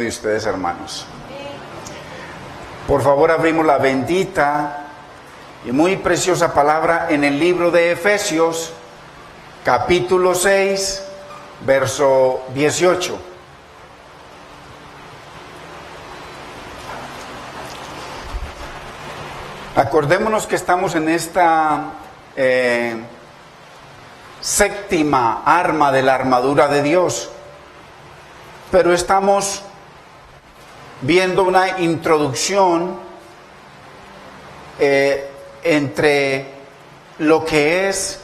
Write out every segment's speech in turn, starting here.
De ustedes, hermanos. Por favor, abrimos la bendita y muy preciosa palabra en el libro de Efesios, capítulo 6, verso 18. Acordémonos que estamos en esta séptima arma de la armadura de Dios, pero estamos viendo una introducción entre lo que es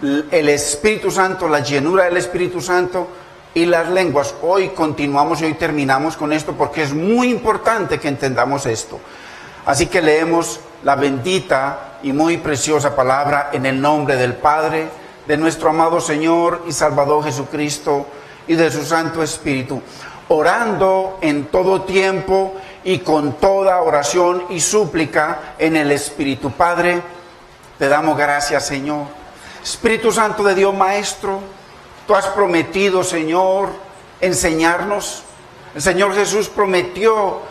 el Espíritu Santo, la llenura del Espíritu Santo y las lenguas. Hoy continuamos y hoy terminamos con esto porque es muy importante que entendamos esto. Así que leemos la bendita y muy preciosa palabra en el nombre del Padre, de nuestro amado Señor y Salvador Jesucristo y de su Santo Espíritu, orando en todo tiempo y con toda oración y súplica en el Espíritu. Padre, te damos gracias, Señor. Espíritu Santo de Dios Maestro, tú has prometido, Señor, enseñarnos. El Señor Jesús prometió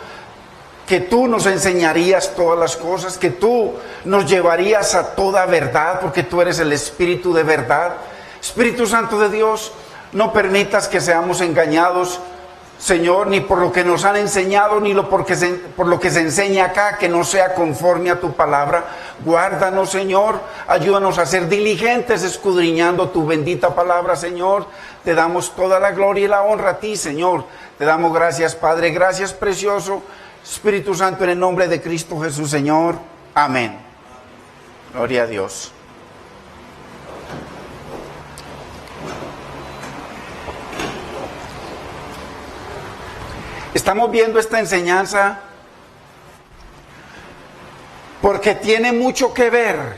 que tú nos enseñarías todas las cosas, que tú nos llevarías a toda verdad, porque tú eres el Espíritu de verdad. Espíritu Santo de Dios, no permitas que seamos engañados, Señor, ni por lo que nos han enseñado, ni por lo que se enseña acá, que no sea conforme a tu palabra. Guárdanos, Señor, ayúdanos a ser diligentes escudriñando tu bendita palabra, Señor. Te damos toda la gloria y la honra a ti, Señor. Te damos gracias, Padre, gracias, precioso Espíritu Santo, en el nombre de Cristo Jesús, Señor. Amén. Gloria a Dios. Estamos viendo esta enseñanza porque tiene mucho que ver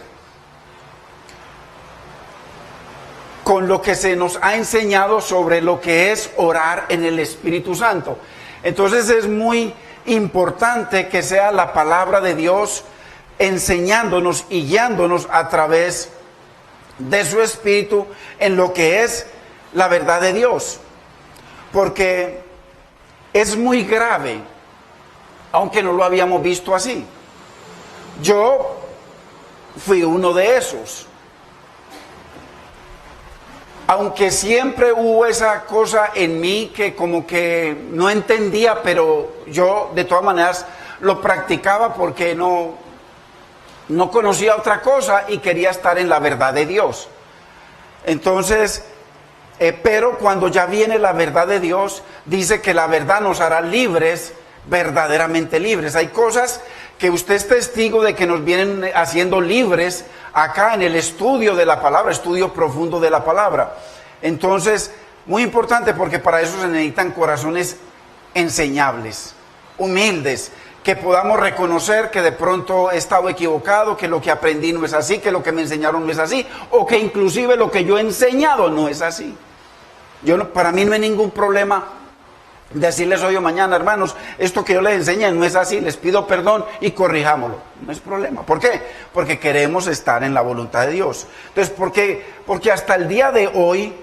con lo que se nos ha enseñado sobre lo que es orar en el Espíritu Santo. Entonces es muy importante que sea la palabra de Dios enseñándonos y guiándonos a través de su Espíritu en lo que es la verdad de Dios. Porque es muy grave, aunque no lo habíamos visto así. Yo fui uno de esos. Aunque siempre hubo esa cosa en mí que como que no entendía, pero yo de todas maneras lo practicaba porque no conocía otra cosa y quería estar en la verdad de Dios. Entonces, pero cuando ya viene la verdad de Dios, dice que la verdad nos hará libres, verdaderamente libres. Hay cosas que usted es testigo de que nos vienen haciendo libres acá en el estudio de la palabra, estudio profundo de la palabra. Entonces, muy importante porque para eso se necesitan corazones enseñables, humildes, que podamos reconocer que de pronto he estado equivocado, que lo que aprendí no es así, que lo que me enseñaron no es así, o que inclusive lo que yo he enseñado no es así. Para mí no hay ningún problema decirles hoy o mañana, hermanos, esto que yo les enseñé no es así, les pido perdón y corrijámoslo. No es problema. ¿Por qué? Porque queremos estar en la voluntad de Dios. Entonces, porque hasta el día de hoy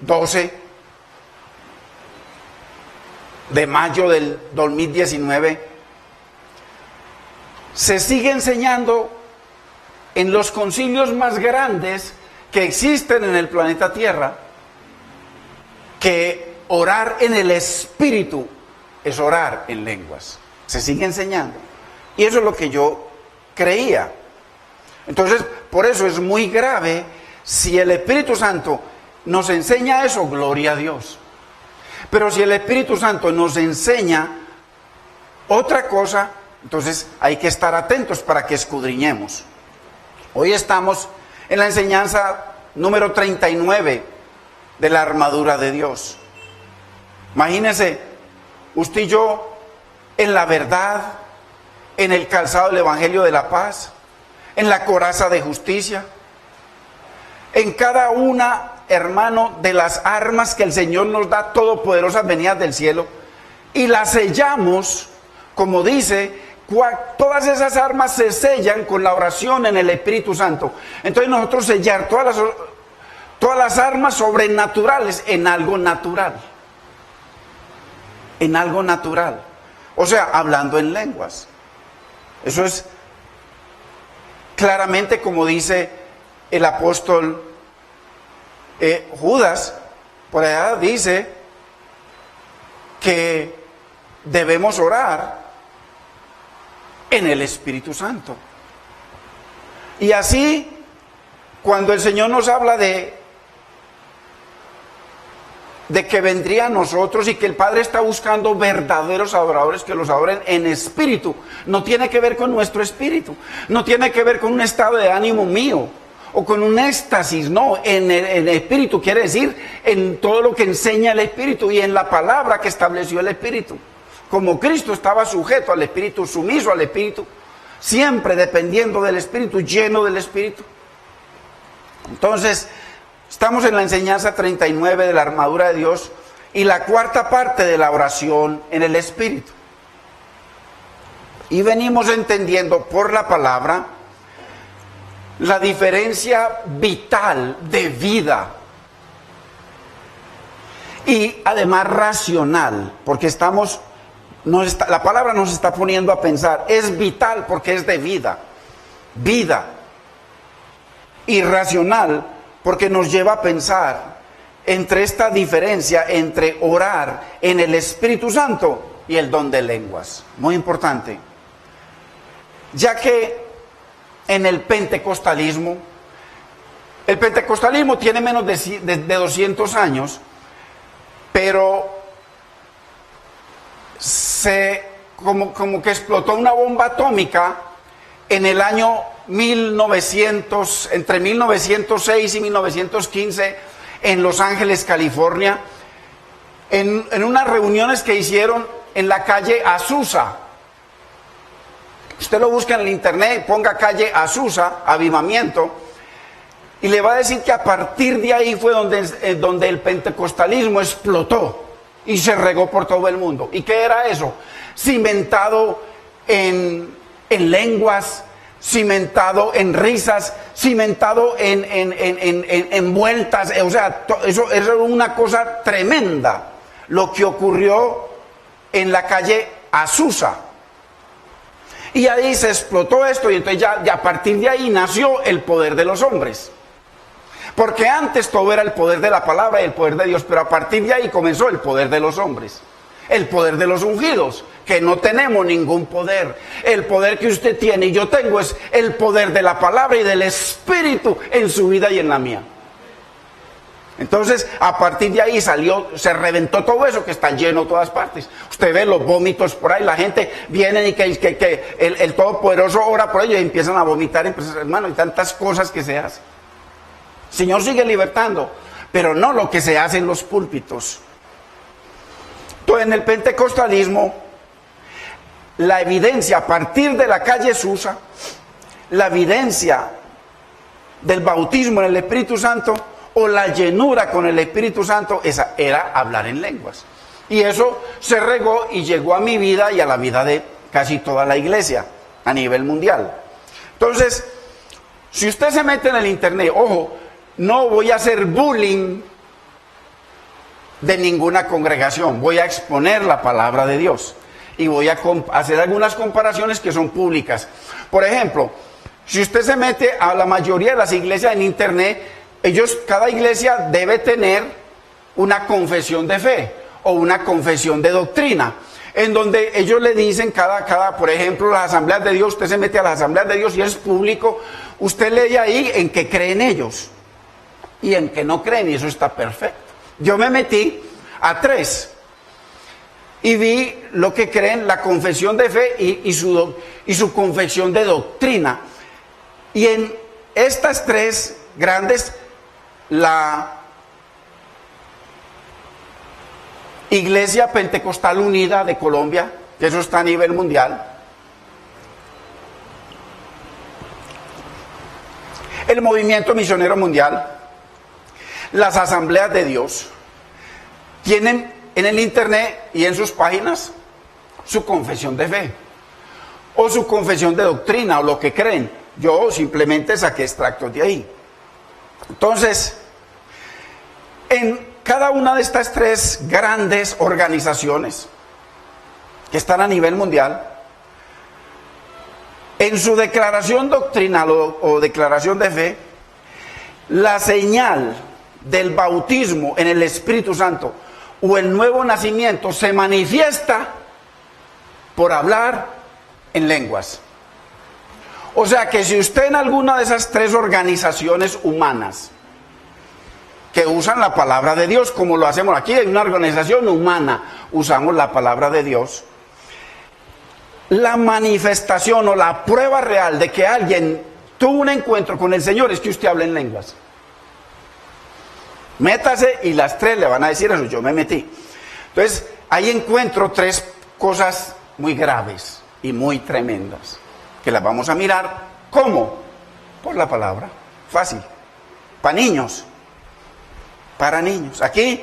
12 de mayo del 2019, se sigue enseñando en los concilios más grandes que existen en el planeta Tierra que orar en el Espíritu es orar en lenguas. Se sigue enseñando. Y eso es lo que yo creía. Entonces, por eso es muy grave si el Espíritu Santo nos enseña eso, gloria a Dios. Pero si el Espíritu Santo nos enseña otra cosa, entonces hay que estar atentos para que escudriñemos. Hoy estamos en la enseñanza número 39 de la armadura de Dios. Imagínense, usted y yo en la verdad, en el calzado del Evangelio de la paz, en la coraza de justicia, en cada una, hermano, de las armas que el Señor nos da, todopoderosas venidas del cielo, y las sellamos, como dice, todas esas armas se sellan con la oración en el Espíritu Santo. Entonces nosotros sellar Todas las armas sobrenaturales en algo natural. En algo natural. O sea, hablando en lenguas. Eso es claramente como dice el apóstol Judas. Por allá dice que debemos orar en el Espíritu Santo. Y así, cuando el Señor nos habla de que vendría a nosotros y que el Padre está buscando verdaderos adoradores que los adoren en espíritu, no tiene que ver con nuestro espíritu, no tiene que ver con un estado de ánimo mío o con un éxtasis, no, en el espíritu quiere decir en todo lo que enseña el espíritu y en la palabra que estableció el espíritu. Como Cristo estaba sujeto al espíritu, sumiso al espíritu, siempre dependiendo del espíritu, lleno del espíritu. Entonces, estamos en la enseñanza 39 de la armadura de Dios y la cuarta parte de la oración en el Espíritu. Y venimos entendiendo por la palabra la diferencia vital de vida y además racional, porque la palabra nos está poniendo a pensar, es vital porque es de vida, y racional porque nos lleva a pensar entre esta diferencia entre orar en el Espíritu Santo y el don de lenguas. Muy importante. Ya que en el pentecostalismo tiene menos de 200 años, pero como que explotó una bomba atómica en el año entre 1906 y 1915 en Los Ángeles, California, en unas reuniones que hicieron en la calle Azusa. Usted lo busca en el internet, ponga calle Azusa, Avivamiento, y le va a decir que a partir de ahí fue donde el pentecostalismo explotó y se regó por todo el mundo. ¿Y qué era eso? Cimentado en lenguas, cimentado en risas, cimentado en vueltas, o sea, eso era una cosa tremenda, lo que ocurrió en la calle Azusa. Y ahí se explotó esto y entonces ya a partir de ahí nació el poder de los hombres. Porque antes todo era el poder de la palabra y el poder de Dios, pero a partir de ahí comenzó el poder de los hombres. El poder de los ungidos, que no tenemos ningún poder. El poder que usted tiene y yo tengo es el poder de la palabra y del Espíritu en su vida y en la mía. Entonces, a partir de ahí se reventó todo eso que está lleno en todas partes. Usted ve los vómitos por ahí, la gente viene y que el Todopoderoso ora por ellos y empiezan a vomitar, hermano, y tantas cosas que se hacen. El Señor sigue libertando, pero no lo que se hace en los púlpitos. Entonces, en el pentecostalismo, la evidencia a partir de la calle Susa, la evidencia del bautismo en el Espíritu Santo o la llenura con el Espíritu Santo, esa era hablar en lenguas. Y eso se regó y llegó a mi vida y a la vida de casi toda la iglesia a nivel mundial. Entonces, si usted se mete en el internet, ojo, no voy a hacer bullying de ninguna congregación, voy a exponer la palabra de Dios y voy a hacer algunas comparaciones que son públicas. Por ejemplo, si usted se mete a la mayoría de las iglesias en internet, cada iglesia debe tener una confesión de fe o una confesión de doctrina, en donde ellos le dicen por ejemplo, las asambleas de Dios, usted se mete a las asambleas de Dios y es público, usted lee ahí en qué creen ellos y en qué no creen, y eso está perfecto. Yo me metí a 3 y vi lo que creen, la confesión de fe y su confesión de doctrina. Y en estas 3 grandes, la Iglesia Pentecostal Unida de Colombia, que eso está a nivel mundial, el Movimiento Misionero Mundial, las Asambleas de Dios, tienen en el internet y en sus páginas su confesión de fe o su confesión de doctrina o lo que creen. Yo simplemente saqué extractos de ahí. Entonces, En cada una de estas tres grandes organizaciones que están a nivel mundial, en su declaración doctrinal o declaración de fe, la señal del bautismo en el Espíritu Santo o el nuevo nacimiento se manifiesta por hablar en lenguas. O sea que si usted en alguna de esas tres organizaciones humanas que usan la palabra de Dios, como lo hacemos aquí, en una organización humana, usamos la palabra de Dios, la manifestación o la prueba real de que alguien tuvo un encuentro con el Señor es que usted habla en lenguas. Métase y las tres le van a decir eso, yo me metí. Entonces, ahí encuentro tres cosas muy graves y muy tremendas, que las vamos a mirar. ¿Cómo? Por la palabra. Fácil. Para niños. Para niños. Aquí,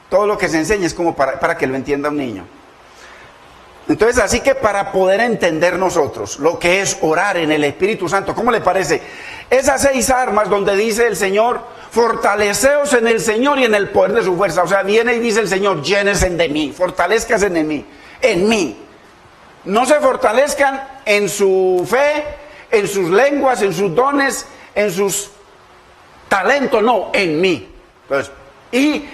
todo lo que se enseña es como para que lo entienda un niño. Entonces, así que para poder entender nosotros lo que es orar en el Espíritu Santo, ¿cómo le parece? Esas 6 armas donde dice el Señor, fortaleceos en el Señor y en el poder de su fuerza. O sea, viene y dice el Señor, llénense de mí, fortalezcanse en mí, en mí. No se fortalezcan en su fe, en sus lenguas, en sus dones, en sus talentos, no, en mí. Entonces, y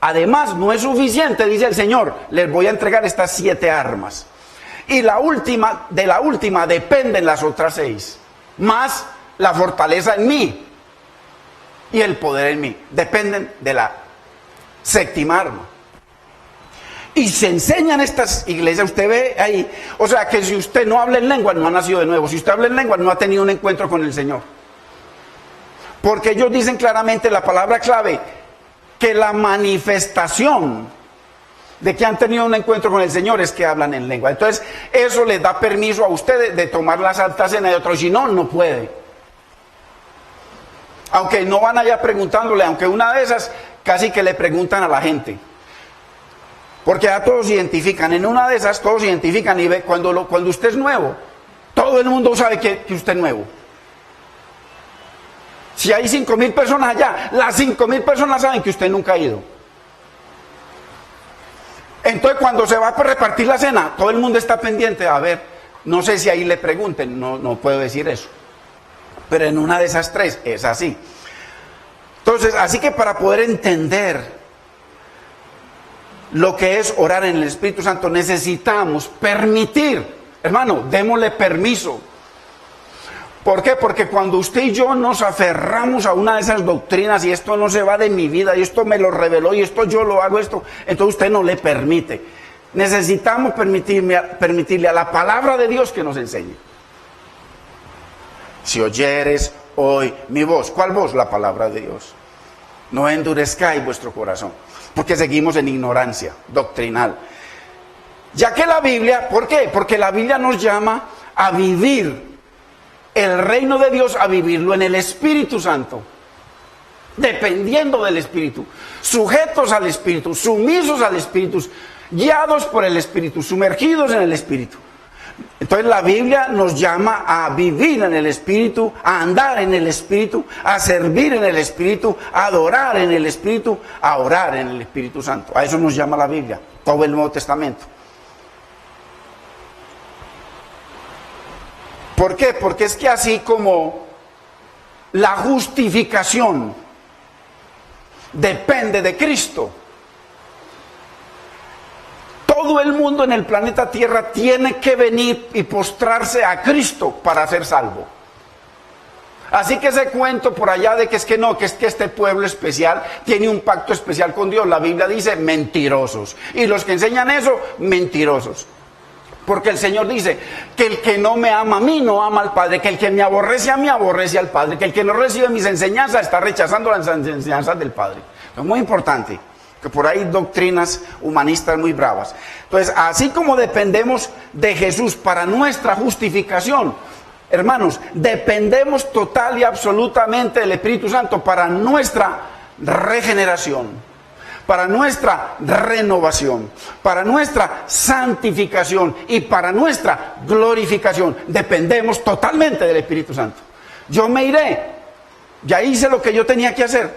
además no es suficiente, dice el Señor, les voy a entregar estas 7 armas. Y de la última dependen las otras 6, más la fortaleza en mí y el poder en mí. Dependen de la 7ª arma. Y se enseñan estas iglesias, usted ve ahí, o sea que si usted no habla en lengua, no ha nacido de nuevo. Si usted habla en lengua, no ha tenido un encuentro con el Señor. Porque ellos dicen claramente la palabra clave, que la manifestación de que han tenido un encuentro con el Señor es que hablan en lengua. Entonces, eso les da permiso a ustedes de tomar la Santa Cena de otros, si no, no puede. Aunque no van allá preguntándole, aunque una de esas casi que le preguntan a la gente. Porque ya todos identifican, en una de esas todos identifican y ve cuando usted es nuevo, todo el mundo sabe que usted es nuevo. Si hay 5,000 personas allá, las 5,000 personas saben que usted nunca ha ido. Entonces cuando se va a repartir la cena, todo el mundo está pendiente, a ver, no sé si ahí le pregunten, no puedo decir eso. Pero en una de esas 3 es así. Entonces, así que para poder entender lo que es orar en el Espíritu Santo, necesitamos permitir, hermano, démosle permiso. ¿Por qué? Porque cuando usted y yo nos aferramos a una de esas doctrinas y esto no se va de mi vida y esto me lo reveló y esto yo lo hago, entonces usted no le permite. Necesitamos permitirle a la palabra de Dios que nos enseñe. Si oyeres hoy mi voz, ¿cuál voz? La palabra de Dios. No endurezcáis vuestro corazón, porque seguimos en ignorancia doctrinal. Ya que la Biblia, ¿por qué? Porque la Biblia nos llama a vivir el reino de Dios, a vivirlo en el Espíritu Santo, dependiendo del Espíritu, sujetos al Espíritu, sumisos al Espíritu, guiados por el Espíritu, sumergidos en el Espíritu. Entonces la Biblia nos llama a vivir en el Espíritu, a andar en el Espíritu, a servir en el Espíritu, a adorar en el Espíritu, a orar en el Espíritu Santo. A eso nos llama la Biblia, todo el Nuevo Testamento. ¿Por qué? Porque es que así como la justificación depende de Cristo, todo el mundo en el planeta Tierra tiene que venir y postrarse a Cristo para ser salvo. Así que ese cuento por allá de que es que no, que es que este pueblo especial tiene un pacto especial con Dios, la Biblia dice mentirosos. Y los que enseñan eso, mentirosos. Porque el Señor dice que el que no me ama a mí no ama al Padre, que el que me aborrece a mí aborrece al Padre, que el que no recibe mis enseñanzas está rechazando las enseñanzas del Padre. Es muy importante, que por ahí doctrinas humanistas muy bravas. Entonces, así como dependemos de Jesús para nuestra justificación, hermanos, dependemos total y absolutamente del Espíritu Santo para nuestra regeneración, para nuestra renovación, para nuestra santificación y para nuestra glorificación. Dependemos totalmente del Espíritu Santo. Yo me iré, ya hice lo que yo tenía que hacer,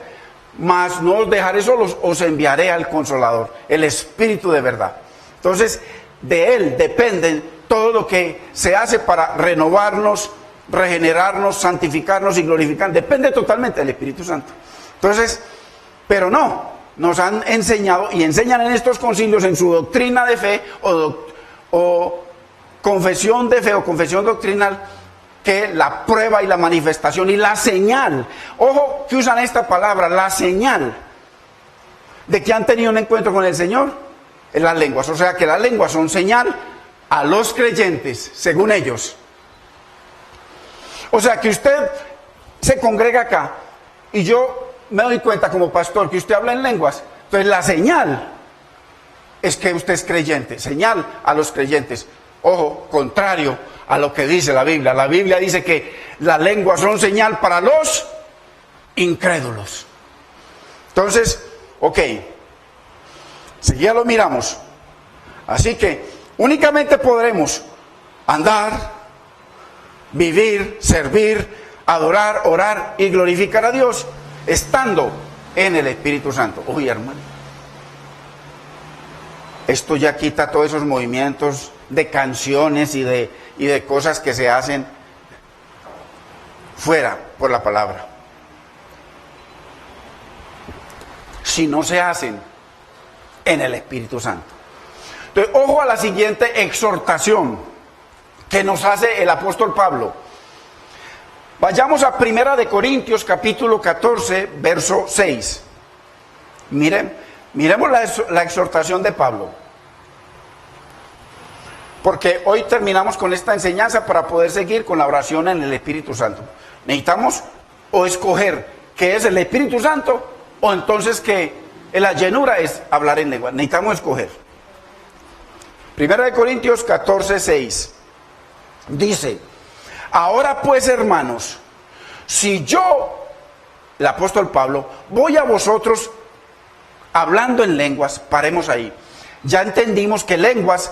mas no os dejaré solos, os enviaré al Consolador, el Espíritu de verdad. Entonces, de Él depende todo lo que se hace para renovarnos, regenerarnos, santificarnos y glorificar. Depende totalmente del Espíritu Santo. Entonces, pero no, nos han enseñado y enseñan en estos concilios, en su doctrina de fe o confesión de fe o confesión doctrinal, que la prueba y la manifestación y la señal, ojo que usan esta palabra, la señal de que han tenido un encuentro con el Señor en las lenguas. O sea que las lenguas son señal a los creyentes, según ellos. O sea que usted se congrega acá y yo me doy cuenta como pastor que usted habla en lenguas. Entonces la señal es que usted es creyente, señal a los creyentes. Ojo, contrario a lo que dice la Biblia. La Biblia dice que las lenguas son señal para los incrédulos. Entonces, ok, si ya lo miramos. Así que únicamente podremos andar, vivir, servir, adorar, orar y glorificar a Dios estando en el Espíritu Santo. Uy, hermano, esto ya quita todos esos movimientos de canciones y de cosas que se hacen fuera por la palabra. Si no se hacen en el Espíritu Santo. Entonces, ojo a la siguiente exhortación que nos hace el apóstol Pablo. Vayamos a 1 Corintios capítulo 14, verso 6. Miremos la exhortación de Pablo. Porque hoy terminamos con esta enseñanza para poder seguir con la oración en el Espíritu Santo. Necesitamos o escoger qué es el Espíritu Santo o entonces que la llenura es hablar en lengua. Necesitamos escoger. 1 Corintios 14, 6. Dice: ahora pues, hermanos, si yo, el apóstol Pablo, voy a vosotros hablando en lenguas, paremos ahí. Ya entendimos que lenguas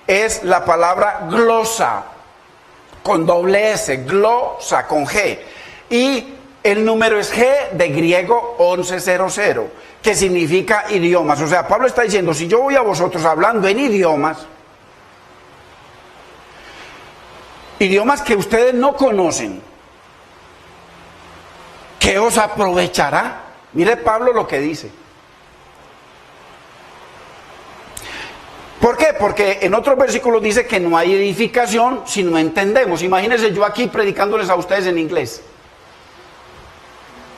es la palabra glosa, con doble S, glosa, con G. Y el número es G de griego 1100, que significa idiomas. O sea, Pablo está diciendo, si yo voy a vosotros hablando en idiomas que ustedes no conocen, ¿qué os aprovechará? Mire Pablo lo que dice. ¿Por qué? Porque en otros versículos dice que no hay edificación si no entendemos. Imagínense yo aquí predicándoles a ustedes en inglés.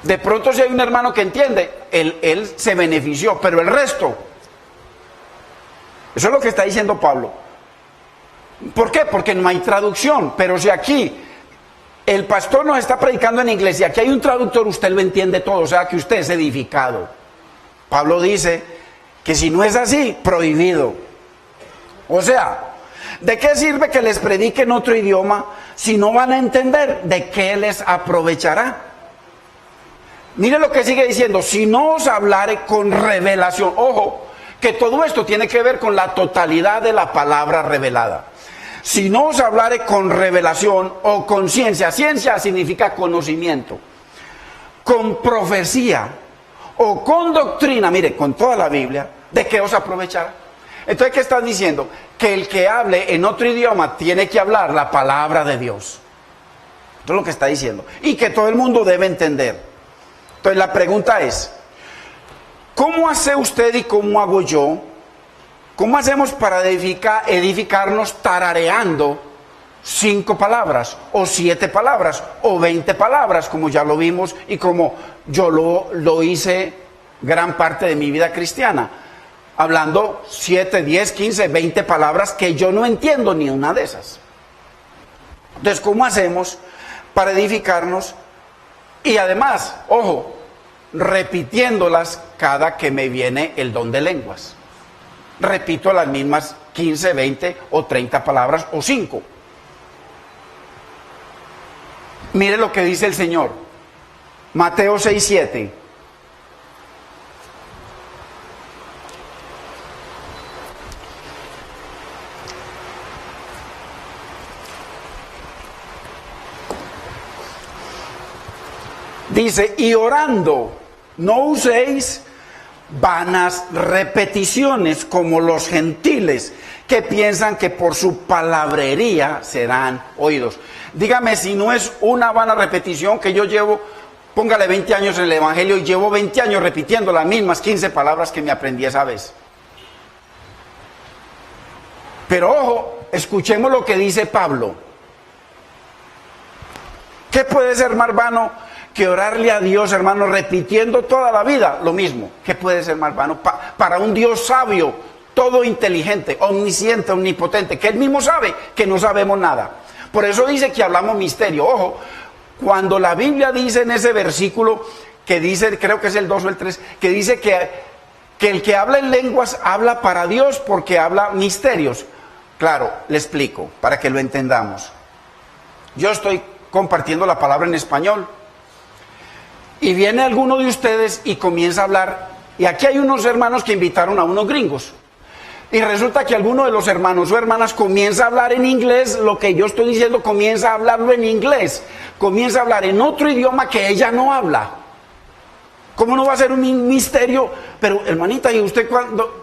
De pronto si hay un hermano que entiende, él se benefició, pero el resto, eso es lo que está diciendo Pablo. ¿Por qué? Porque no hay traducción, pero si aquí el pastor nos está predicando en inglés y aquí hay un traductor, usted lo entiende todo, o sea que usted es edificado. Pablo dice que si no es así, prohibido. O sea, ¿de qué sirve que les predique en otro idioma si no van a entender? ¿De qué les aprovechará? Mire lo que sigue diciendo: si no os hablare con revelación. Ojo, que todo esto tiene que ver con la totalidad de la palabra revelada. Si no os hablare con revelación o con ciencia. Ciencia significa conocimiento. Con profecía o con doctrina, mire, con toda la Biblia, ¿de qué os aprovechará? Entonces, ¿qué están diciendo? Que el que hable en otro idioma tiene que hablar la palabra de Dios. Eso es lo que está diciendo. Y que todo el mundo debe entender. Entonces, la pregunta es, ¿cómo hace usted y cómo hago yo? ¿Cómo hacemos para edificarnos tarareando 5 palabras, o 7 palabras, o 20 palabras, como ya lo vimos y como yo lo hice gran parte de mi vida cristiana? Hablando 7, 10, 15, 20 palabras que yo no entiendo ni una de esas. Entonces, ¿cómo hacemos para edificarnos? Y además, ojo, repitiéndolas cada que me viene el don de lenguas. Repito las mismas 15, 20 o 30 palabras o 5. Mire lo que dice el Señor. Mateo 6, 7. Dice, y orando, No uséis vanas repeticiones como los gentiles que piensan que por su palabrería serán oídos. Dígame si no es una vana repetición que yo llevo, póngale 20 años en el Evangelio y llevo 20 años repitiendo las mismas 15 palabras que me aprendí esa vez. Pero ojo, escuchemos lo que dice Pablo. ¿Qué puede ser más vano que orarle a Dios, hermano, repitiendo toda la vida lo mismo? ¿Qué puede ser más vano? Para un Dios sabio, todo inteligente, omnisciente, omnipotente, que Él mismo sabe que no sabemos nada. Por eso dice que hablamos misterio. Ojo, cuando la Biblia dice en ese versículo, que dice, creo que es el 2 o el 3, que dice que el que habla en lenguas habla para Dios porque habla misterios. Claro, le explico, para que lo entendamos. Yo estoy compartiendo la palabra en español. Y viene alguno de ustedes y comienza a hablar. Y aquí hay unos hermanos que invitaron a unos gringos. Y resulta que alguno de los hermanos o hermanas comienza a hablar en inglés. Lo que yo estoy diciendo comienza a hablarlo en inglés. Comienza a hablar en otro idioma que ella no habla. ¿Cómo no va a ser un misterio? Pero hermanita, ¿y usted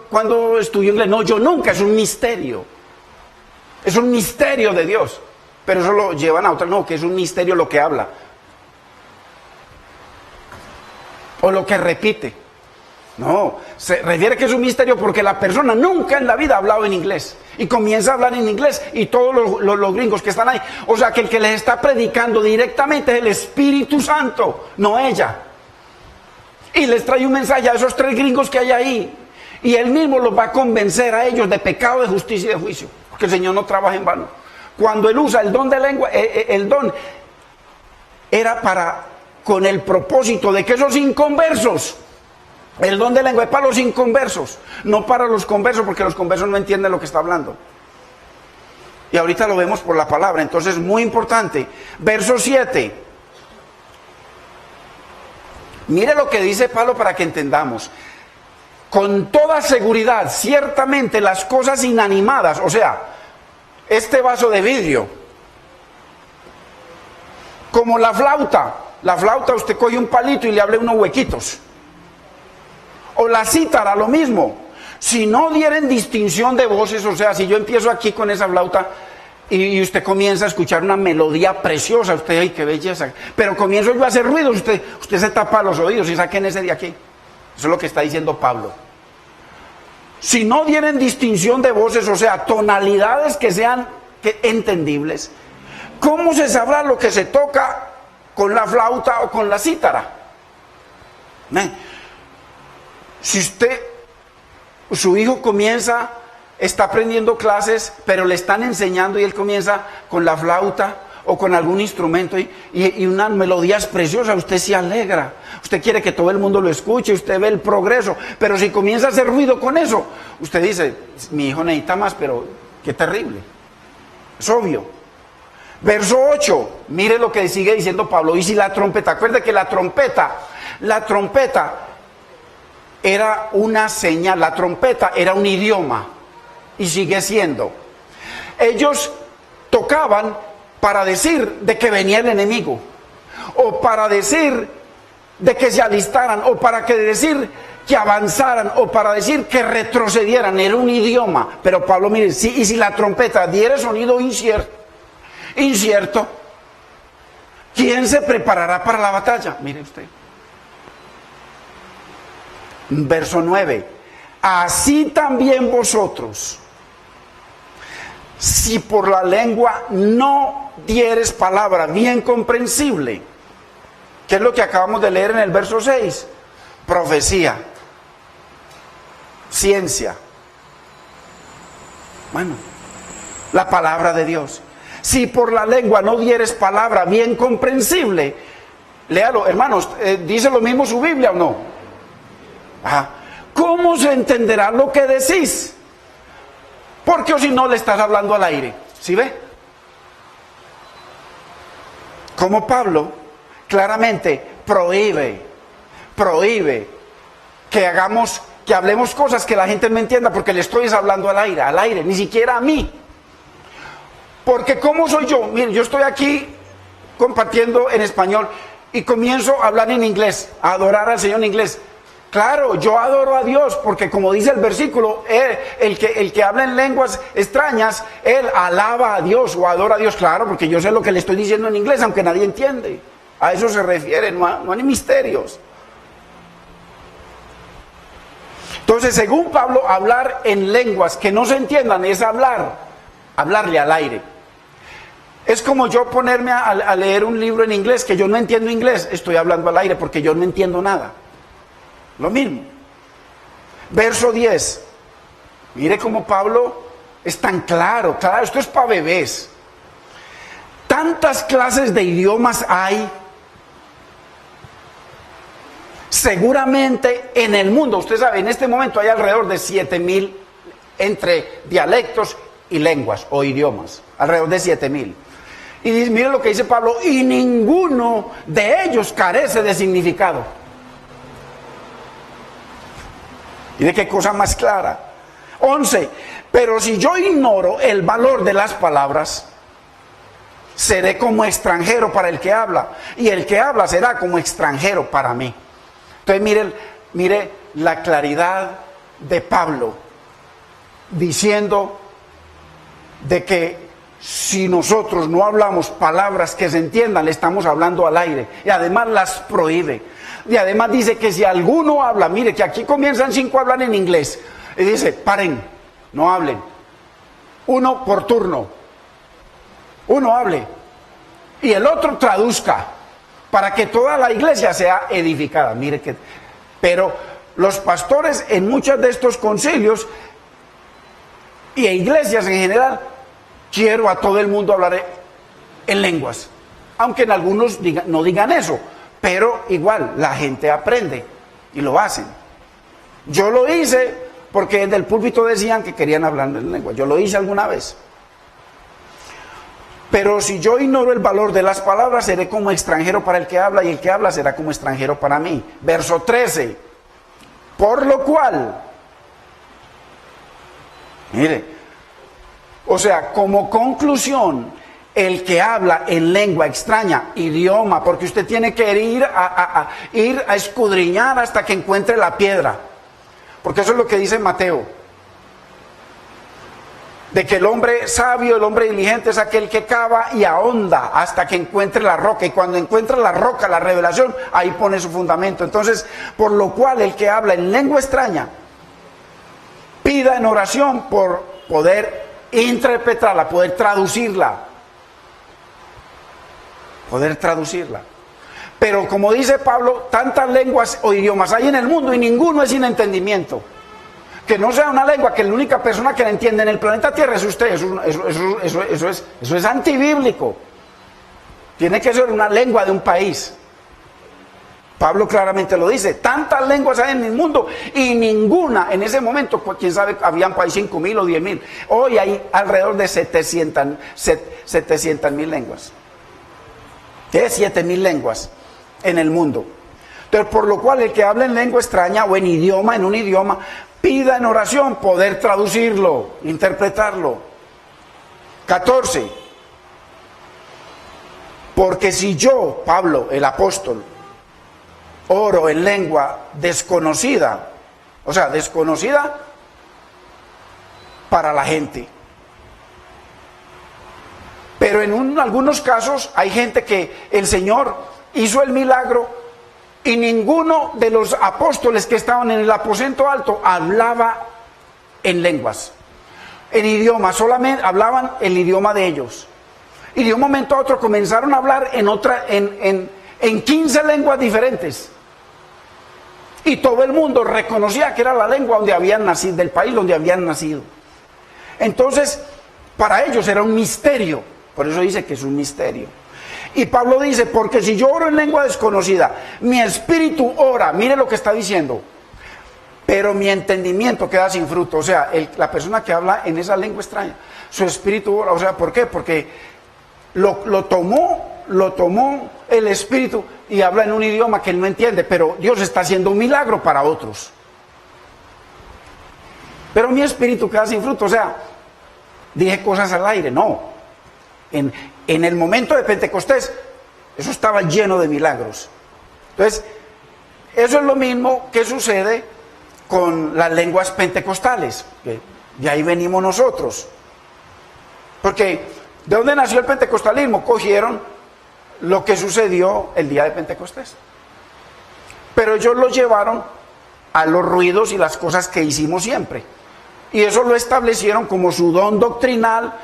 cuándo estudió inglés? No, yo nunca, es un misterio. Es un misterio de Dios. Pero eso lo llevan a otra, no, que es un misterio lo que habla. O lo que repite. No, se refiere que es un misterio porque la persona nunca en la vida ha hablado en inglés. Y comienza a hablar en inglés y todos los gringos que están ahí. O sea que el que les está predicando directamente es el Espíritu Santo, no ella. Y les trae un mensaje a esos 3 gringos que hay ahí. Y él mismo los va a convencer a ellos de pecado, de justicia y de juicio. Porque el Señor no trabaja en vano. Cuando él usa el don de lengua, el don era con el propósito de que esos inconversos, el don de lengua es para los inconversos, no para los conversos, porque los conversos no entienden lo que está hablando. Y ahorita lo vemos por la palabra, entonces muy importante. Verso 7. Mire lo que dice Pablo para que entendamos. Con toda seguridad, ciertamente las cosas inanimadas, o sea, este vaso de vidrio, como la flauta usted coge un palito y le abre unos huequitos, o la cítara, lo mismo, si no dieren distinción de voces, o sea, si yo empiezo aquí con esa flauta y usted comienza a escuchar una melodía preciosa, usted, ay, qué belleza, pero comienzo yo a hacer ruido, usted se tapa los oídos y saquen ese de aquí. Eso es lo que está diciendo Pablo. Si no tienen distinción de voces, o sea, tonalidades que sean entendibles, ¿cómo se sabrá lo que se toca con la flauta o con la cítara? Si su hijo está aprendiendo clases, pero le están enseñando y él comienza con la flauta o con algún instrumento y unas melodías preciosas, usted se alegra, usted quiere que todo el mundo lo escuche, usted ve el progreso, pero si comienza a hacer ruido con eso, usted dice, mi hijo necesita más, pero qué terrible, es obvio. Verso 8, mire lo que sigue diciendo Pablo, y si la trompeta, acuerde que la trompeta era una señal, la trompeta era un idioma, y sigue siendo. Ellos tocaban para decir de que venía el enemigo, o para decir de que se alistaran, o para decir que avanzaran, o para decir que retrocedieran. Era un idioma. Pero Pablo, mire, y si la trompeta diera sonido incierto, ¿quién se preparará para la batalla? Mire usted. Verso 9. Así también vosotros, si por la lengua no dieres palabra bien comprensible, ¿qué es lo que acabamos de leer en el verso 6? Profecía, ciencia, bueno, la palabra de Dios. Si por la lengua no dieres palabra bien comprensible, léalo, hermanos, ¿dice lo mismo su Biblia o no? ¿Cómo se entenderá lo que decís? Porque o si no le estás hablando al aire, ¿sí ve? Como Pablo claramente prohíbe que hablemos cosas que la gente no entienda, porque le estoy hablando al aire, ni siquiera a mí. Porque ¿cómo soy yo? Miren, yo estoy aquí compartiendo en español y comienzo a hablar en inglés, a adorar al Señor en inglés. Claro, yo adoro a Dios porque como dice el versículo, el que habla en lenguas extrañas, él alaba a Dios o adora a Dios. Claro, porque yo sé lo que le estoy diciendo en inglés, aunque nadie entiende. A eso se refiere, no hay misterios. Entonces, según Pablo, hablar en lenguas que no se entiendan es hablarle al aire. Es como yo ponerme a leer un libro en inglés que yo no entiendo inglés, estoy hablando al aire porque yo no entiendo nada. Lo mismo. Verso 10. Mire cómo Pablo es tan claro. Claro, esto es para bebés. Tantas clases de idiomas hay. Seguramente en el mundo, usted sabe, en este momento hay alrededor de 7,000 entre dialectos y lenguas o idiomas. Alrededor de 7,000. Y mire lo que dice Pablo, y ninguno de ellos carece de significado. Y de qué cosa más clara. 11. Pero si yo ignoro el valor de las palabras, seré como extranjero para el que habla, y el que habla será como extranjero para mí. Entonces mire la claridad de Pablo diciendo de que si nosotros no hablamos palabras que se entiendan, le estamos hablando al aire, y además las prohíbe. Y además dice que si alguno habla, mire que aquí comienzan 5 a hablar en inglés, y dice, paren, no hablen, uno por turno, uno hable, y el otro traduzca, para que toda la iglesia sea edificada. Mire que, pero los pastores en muchos de estos concilios, y iglesias en general, quiero a todo el mundo hablar en lenguas, aunque en algunos no digan eso, pero igual la gente aprende y lo hacen. Yo lo hice porque desde el púlpito decían que querían hablar en lengua. Yo lo hice alguna vez. Pero si yo ignoro el valor de las palabras, seré como extranjero para el que habla, y el que habla será como extranjero para mí. Verso 13. Por lo cual, mire, o sea, como conclusión, el que habla en lengua extraña, idioma, porque usted tiene que ir a escudriñar hasta que encuentre la piedra, porque eso es lo que dice Mateo, de que el hombre sabio, el hombre diligente es aquel que cava y ahonda hasta que encuentre la roca, y cuando encuentra la roca, la revelación, ahí pone su fundamento. Entonces, por lo cual el que habla en lengua extraña, pida en oración por poder interpretarla, poder traducirla. Pero como dice Pablo, tantas lenguas o idiomas hay en el mundo y ninguno es sin entendimiento. Que no sea una lengua que la única persona que la entiende en el planeta Tierra es usted. Eso es antibíblico. Tiene que ser una lengua de un país. Pablo claramente lo dice. Tantas lenguas hay en el mundo y ninguna en ese momento, quién sabe, habían país 5,000 o 10,000. Hoy hay alrededor de 700,000 lenguas. Tiene 7,000 lenguas en el mundo. Entonces, por lo cual el que habla en lengua extraña o en idioma, en un idioma, pida en oración poder traducirlo, interpretarlo. 14. Porque si yo, Pablo, el apóstol, oro en lengua desconocida, o sea, desconocida para la gente. Pero en algunos casos hay gente que el Señor hizo el milagro y ninguno de los apóstoles que estaban en el aposento alto hablaba en lenguas, en idioma, solamente hablaban el idioma de ellos. Y de un momento a otro comenzaron a hablar en 15 lenguas diferentes. Y todo el mundo reconocía que era la lengua donde habían nacido, del país donde habían nacido. Entonces, para ellos era un misterio. Por eso dice que es un misterio. Y Pablo dice, porque si yo oro en lengua desconocida, mi espíritu ora, mire lo que está diciendo, pero mi entendimiento queda sin fruto. O sea, la persona que habla en esa lengua extraña, su espíritu ora. O sea, ¿por qué? Porque lo tomó el espíritu y habla en un idioma que él no entiende, pero Dios está haciendo un milagro para otros. Pero mi espíritu queda sin fruto. O sea, dije cosas al aire, no. En el momento de Pentecostés, Eso estaba lleno de milagros. Entonces, eso es lo mismo que sucede con las lenguas pentecostales, que de ahí venimos nosotros. Porque, ¿de dónde nació el pentecostalismo? Cogieron lo que sucedió el día de Pentecostés. Pero ellos lo llevaron a los ruidos y las cosas que hicimos siempre. Y eso lo establecieron como su don doctrinal,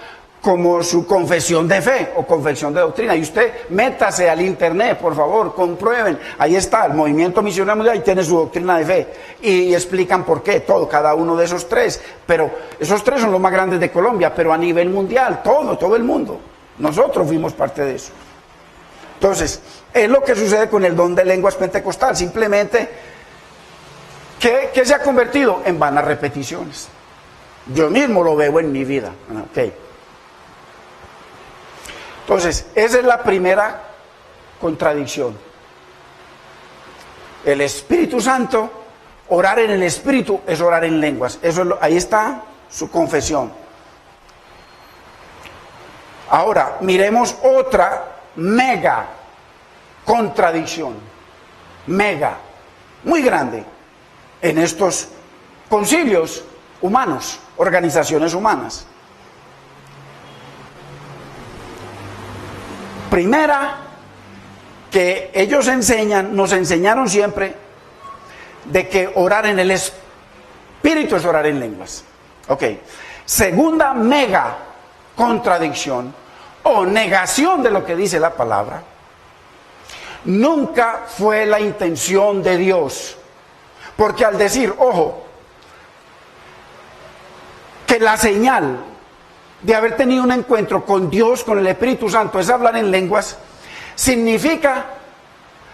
como su confesión de fe o confesión de doctrina. Y usted métase al internet, por favor, comprueben. Ahí está, el Movimiento Misionero Mundial, ahí tiene su doctrina de fe. Y explican por qué, todo, cada uno de esos tres. Pero esos tres son los más grandes de Colombia, pero a nivel mundial, todo el mundo. Nosotros fuimos parte de eso. Entonces, es lo que sucede con el don de lenguas pentecostal. Simplemente, ¿qué se ha convertido? En vanas repeticiones. Yo mismo lo veo en mi vida. Okay. Entonces, esa es la primera contradicción. El Espíritu Santo, orar en el Espíritu es orar en lenguas. Eso es ahí está su confesión. Ahora, miremos otra mega contradicción. Mega, muy grande, en estos concilios humanos, organizaciones humanas. Primera, que ellos nos enseñaron siempre de que orar en el Espíritu es orar en lenguas. Ok. Segunda mega contradicción o negación de lo que dice la palabra. Nunca fue la intención de Dios. Porque al decir, ojo, que la señal de haber tenido un encuentro con Dios, con el Espíritu Santo, es hablar en lenguas, significa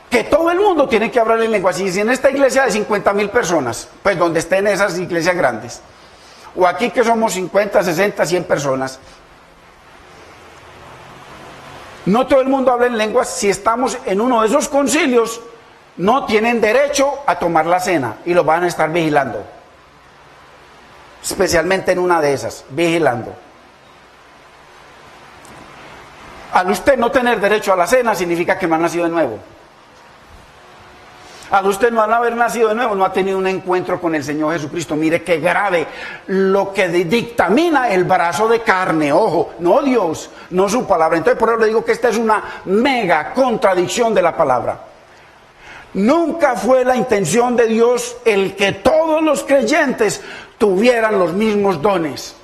que todo el mundo tiene que hablar en lenguas. Y si en esta iglesia de 50,000 personas, pues donde estén esas iglesias grandes, o aquí que somos 50, 60, 100 personas, no todo el mundo habla en lenguas. Si estamos en uno de esos concilios, no tienen derecho a tomar la cena y lo van a estar vigilando. Especialmente en una de esas, vigilando. Al usted no tener derecho a la cena significa que no ha nacido de nuevo. Al usted no haber nacido de nuevo, no ha tenido un encuentro con el Señor Jesucristo. Mire qué grave lo que dictamina el brazo de carne. Ojo, no Dios, no su palabra. Entonces por eso le digo que esta es una mega contradicción de la palabra. Nunca fue la intención de Dios el que todos los creyentes tuvieran los mismos dones.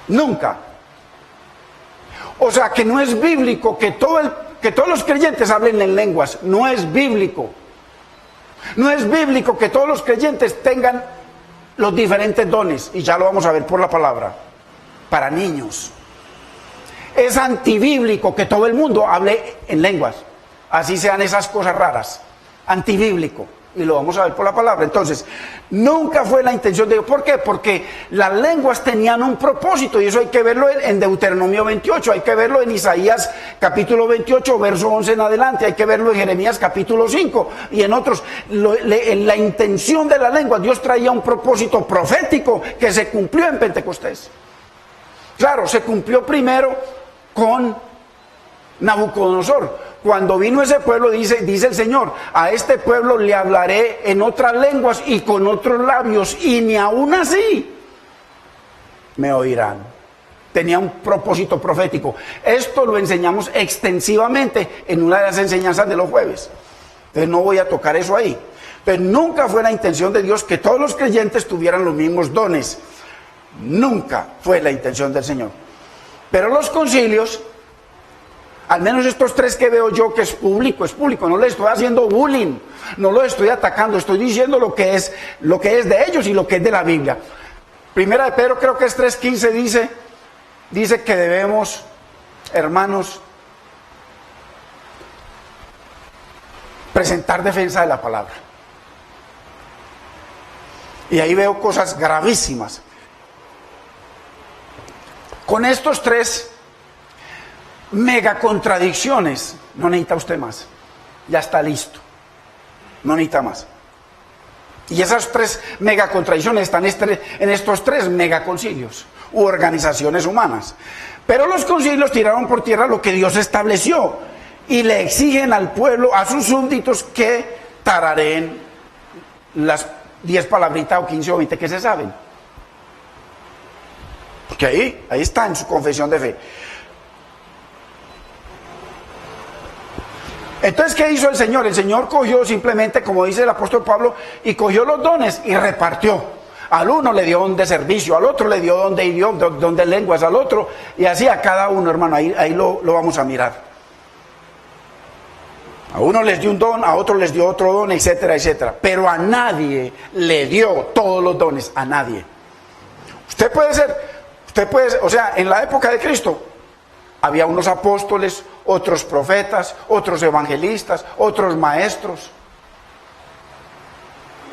Nunca. O sea que no es bíblico que todos los creyentes hablen en lenguas. No es bíblico. No es bíblico que todos los creyentes tengan los diferentes dones. Y ya lo vamos a ver por la palabra. Para niños. Es antibíblico que todo el mundo hable en lenguas. Así sean esas cosas raras. Antibíblico. Y lo vamos a ver por la palabra. Entonces, nunca fue la intención de Dios. ¿Por qué? Porque las lenguas tenían un propósito. Y eso hay que verlo en Deuteronomio 28. Hay que verlo en Isaías capítulo 28, verso 11 en adelante. Hay que verlo en Jeremías capítulo 5. Y en otros. En la intención de la lengua, Dios traía un propósito profético que se cumplió en Pentecostés. Claro, se cumplió primero con Nabucodonosor. Cuando vino ese pueblo, dice el Señor, a este pueblo le hablaré en otras lenguas y con otros labios, y ni aún así me oirán. Tenía un propósito profético. Esto lo enseñamos extensivamente en una de las enseñanzas de los jueves. Entonces no voy a tocar eso ahí. Pero nunca fue la intención de Dios que todos los creyentes tuvieran los mismos dones. Nunca fue la intención del Señor. Pero los concilios, al menos estos tres que veo yo, que es público, no le estoy haciendo bullying, no lo estoy atacando, estoy diciendo lo que es de ellos y lo que es de la Biblia. Primera de Pedro, creo que es 3:15, dice que debemos, hermanos, presentar defensa de la palabra. Y ahí veo cosas gravísimas. Con estos tres mega contradicciones, no necesita usted más. Ya está listo. No necesita más. Y esas tres mega contradicciones están en estos tres mega concilios u organizaciones humanas. Pero los concilios tiraron por tierra lo que Dios estableció. y le exigen al pueblo, a sus súbditos, que tarareen las 10 palabritas o 15 o 20 que se saben. Porque ahí está en su confesión de fe. Entonces, ¿qué hizo el Señor? El Señor cogió simplemente, como dice el apóstol Pablo, y cogió los dones y repartió. Al uno le dio don de servicio, al otro le dio don de idioma, don de lenguas, al otro, y así a cada uno, hermano, ahí lo vamos a mirar. A uno les dio un don, a otro les dio otro don, etcétera, etcétera. Pero a nadie le dio todos los dones, a nadie. Usted puede, o sea, en la época de Cristo, había unos apóstoles, otros profetas, otros evangelistas, otros maestros,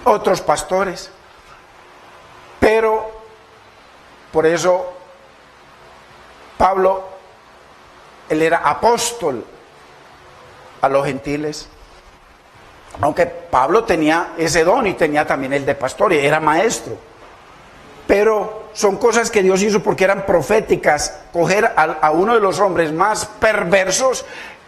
otros pastores. Pero, por eso, Pablo, él era apóstol a los gentiles. Aunque Pablo tenía ese don y tenía también el de pastor y era maestro. Pero son cosas que Dios hizo porque eran proféticas. Coger a uno de los hombres más perversos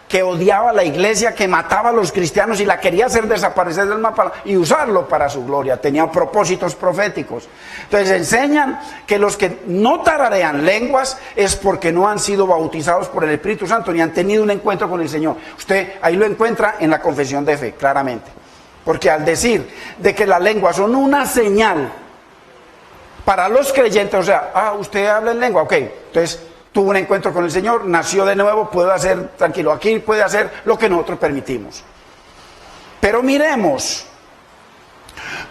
que odiaba a la iglesia, que mataba a los cristianos y la quería hacer desaparecer del mapa y usarlo para su gloria. Tenía propósitos proféticos. Entonces enseñan que los que no tararean lenguas es porque no han sido bautizados por el Espíritu Santo ni han tenido un encuentro con el Señor. Usted ahí lo encuentra en la confesión de fe, claramente. Porque al decir de que las lenguas son una señal para los creyentes, o sea, usted habla en lengua, ok, entonces tuvo un encuentro con el Señor, nació de nuevo, puede hacer, tranquilo, aquí puede hacer lo que nosotros permitimos. Pero miremos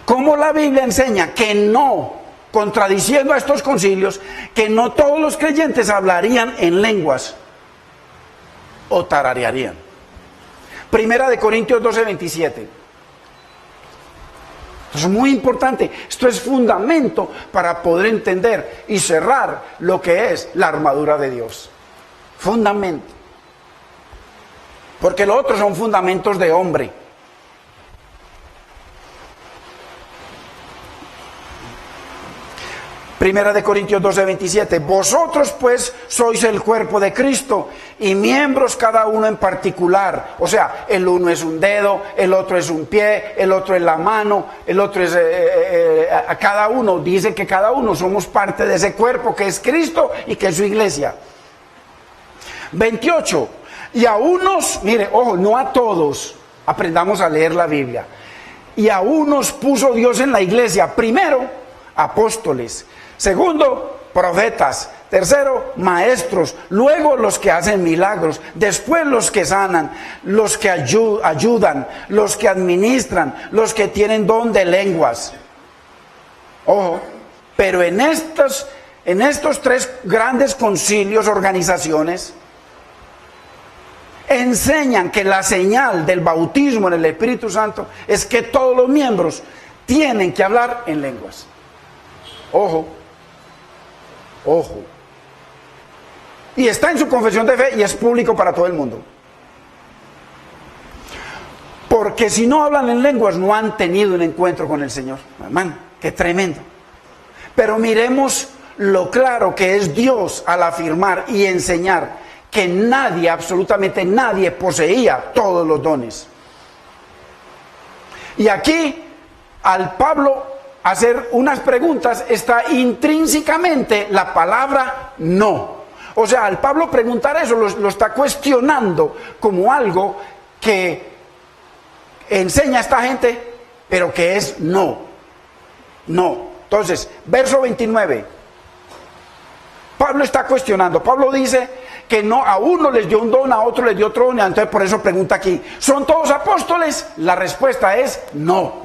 cómo la Biblia enseña que no, contradiciendo a estos concilios, que no todos los creyentes hablarían en lenguas o tararearían. Primera de Corintios 12:27. Esto es muy importante, esto es fundamento para poder entender y cerrar lo que es la armadura de Dios. Fundamento. Porque los otros son fundamentos de hombre. Primera de Corintios 12:27. Vosotros pues sois el cuerpo de Cristo y miembros cada uno en particular. O sea, el uno es un dedo, el otro es un pie, el otro es la mano, el otro es a cada uno. Dice que cada uno somos parte de ese cuerpo que es Cristo y que es su iglesia. 28. Y a unos, mire, ojo, no a todos, aprendamos a leer la Biblia. Y a unos puso Dios en la iglesia. Primero, apóstoles. Segundo, profetas. Tercero, maestros. Luego los que hacen milagros. Después los que sanan. Los que ayudan. Los que administran. Los que tienen don de lenguas. Ojo. Pero en estos 3 grandes concilios, organizaciones, enseñan que la señal del bautismo en el Espíritu Santo es que todos los miembros tienen que hablar en lenguas. Ojo. Ojo. Y está en su confesión de fe y es público para todo el mundo. Porque si no hablan en lenguas no han tenido un encuentro con el Señor. Hermano, qué tremendo. Pero miremos lo claro que es Dios al afirmar y enseñar que nadie, absolutamente nadie, poseía todos los dones. Y aquí, al Pablo hacer unas preguntas, está intrínsecamente la palabra no. O sea, al Pablo preguntar eso, lo está cuestionando como algo que enseña a esta gente, pero que es no. No. Entonces, verso 29. Pablo está cuestionando. Pablo dice que no, a uno les dio un don, a otro les dio otro don, entonces por eso pregunta aquí, ¿son todos apóstoles? La respuesta es no.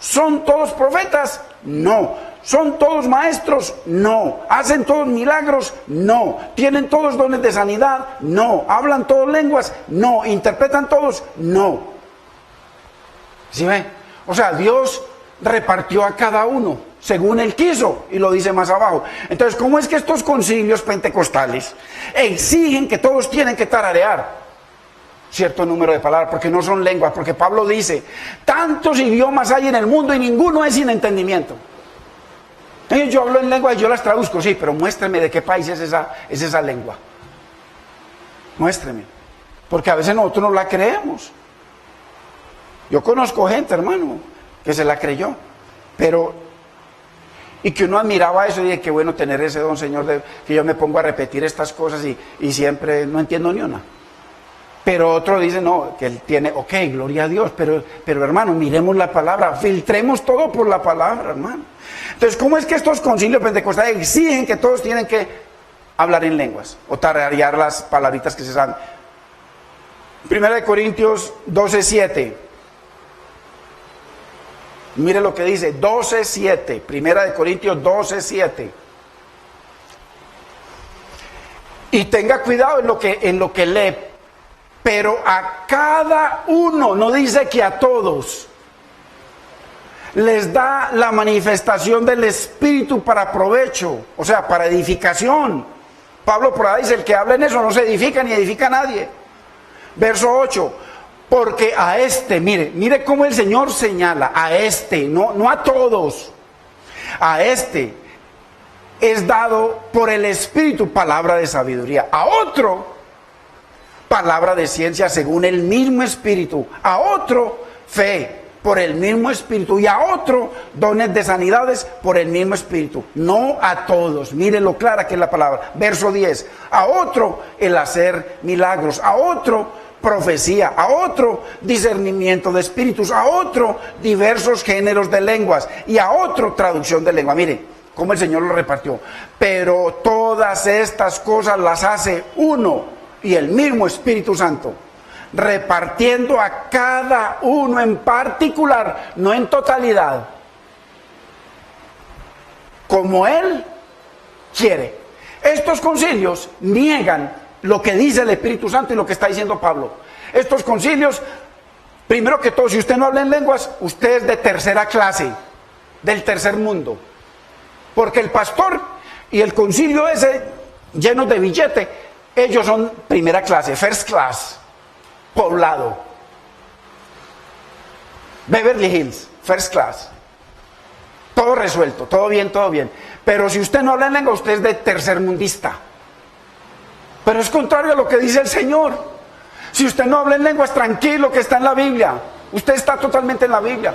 ¿Son todos profetas? No. ¿Son todos maestros? No. ¿Hacen todos milagros? No. ¿Tienen todos dones de sanidad? No. ¿Hablan todas lenguas? No. ¿Interpretan todos? No. ¿Sí ven? O sea, Dios repartió a cada uno según Él quiso, y lo dice más abajo. Entonces, ¿cómo es que estos concilios pentecostales exigen que todos tienen que tararear cierto número de palabras, porque no son lenguas? Porque Pablo dice, tantos idiomas hay en el mundo y ninguno es sin entendimiento. Yo hablo en lenguas y yo las traduzco, sí, pero muéstreme de qué país es esa lengua. Muéstreme. Porque a veces nosotros no la creemos. Yo conozco gente, hermano, que se la creyó, pero, y que uno admiraba eso y dije, qué bueno tener ese don, Señor, que yo me pongo a repetir estas cosas y siempre no entiendo ni una. Pero otro dice, no, que él tiene, ok, gloria a Dios, pero hermano, miremos la palabra, filtremos todo por la palabra, hermano. Entonces, ¿cómo es que estos concilios pentecostales exigen que todos tienen que hablar en lenguas o tararear las palabritas que se saben? 1 Corintios 12:7. Mire lo que dice, 12:7. 1 Corintios 12:7. Y tenga cuidado en lo que lee. Pero a cada uno, no dice que a todos, les da la manifestación del Espíritu para provecho, o sea, para edificación. Pablo por ahí dice, el que habla en eso no se edifica ni edifica a nadie. Verso 8, porque a este, mire cómo el Señor señala, a este, no a todos, a este es dado por el Espíritu palabra de sabiduría, a otro palabra de ciencia según el mismo Espíritu, a otro fe por el mismo Espíritu y a otro dones de sanidades por el mismo Espíritu, no a todos. Mire lo clara que es la palabra. Verso 10, a otro el hacer milagros, a otro profecía, a otro discernimiento de espíritus, a otro diversos géneros de lenguas y a otro traducción de lengua. Mire cómo el Señor lo repartió. Pero todas estas cosas las hace uno y el mismo Espíritu Santo, repartiendo a cada uno en particular, no en totalidad, como Él quiere. Estos concilios niegan lo que dice el Espíritu Santo y lo que está diciendo Pablo. Estos concilios, primero que todo, si usted no habla en lenguas, usted es de tercera clase, del tercer mundo. Porque el pastor y el concilio ese, llenos de billete, ellos son primera clase, first class, poblado. Beverly Hills, first class. Todo resuelto, todo bien, todo bien. Pero si usted no habla en lengua, usted es de tercermundista. Pero es contrario a lo que dice el Señor. Si usted no habla en lenguas, tranquilo que está en la Biblia. Usted está totalmente en la Biblia.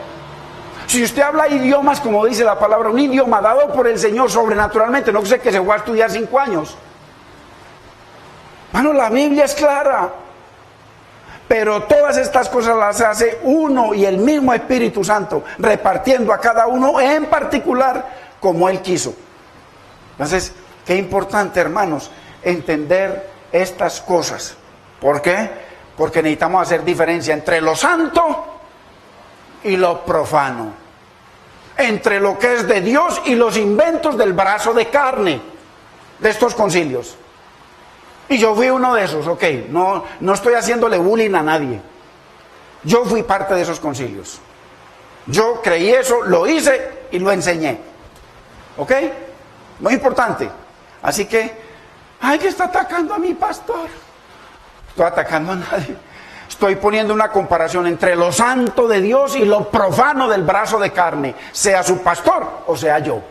Si usted habla idiomas, como dice la palabra, un idioma dado por el Señor sobrenaturalmente, no sé que se va a estudiar 5 años. Bueno, la Biblia es clara. Pero todas estas cosas las hace uno y el mismo Espíritu Santo, repartiendo a cada uno en particular como Él quiso. Entonces, qué importante, hermanos, entender estas cosas. ¿Por qué? Porque necesitamos hacer diferencia entre lo santo y lo profano, entre lo que es de Dios y los inventos del brazo de carne de estos concilios. Y yo fui uno de esos, ok, no estoy haciéndole bullying a nadie. Yo fui parte de esos concilios. Yo creí eso, lo hice y lo enseñé. ¿Ok? Muy importante. Así que, ay, que está atacando a mi pastor. Estoy atacando a nadie. Estoy poniendo una comparación entre lo santo de Dios y lo profano del brazo de carne, sea su pastor o sea yo.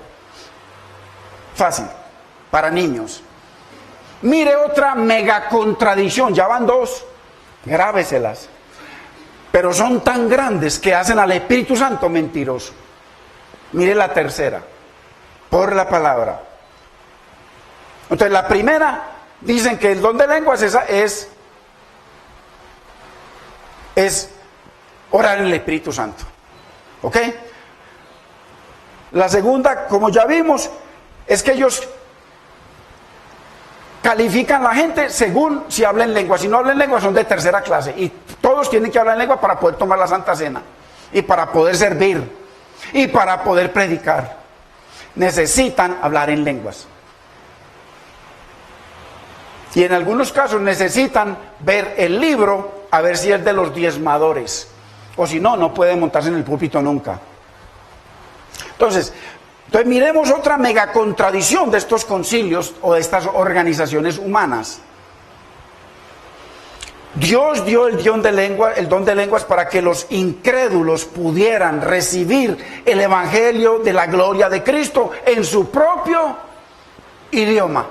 Fácil, para niños. Mire otra mega contradicción, ya van 2, grábeselas. Pero son tan grandes que hacen al Espíritu Santo mentiroso. Mire la tercera, por la palabra. Entonces la primera, dicen que el don de lenguas es orar en el Espíritu Santo. ¿Ok? La segunda, como ya vimos, es que ellos califican a la gente según si habla en lengua. Si no habla en lengua son de tercera clase. Y todos tienen que hablar en lengua para poder tomar la Santa Cena. Y para poder servir. Y para poder predicar. Necesitan hablar en lenguas. Y en algunos casos necesitan ver el libro a ver si es de los diezmadores. O si no, no puede montarse en el púlpito nunca. Entonces miremos otra mega contradicción de estos concilios o de estas organizaciones humanas. Dios dio el don de lenguas para que los incrédulos pudieran recibir el evangelio de la gloria de Cristo en su propio idioma.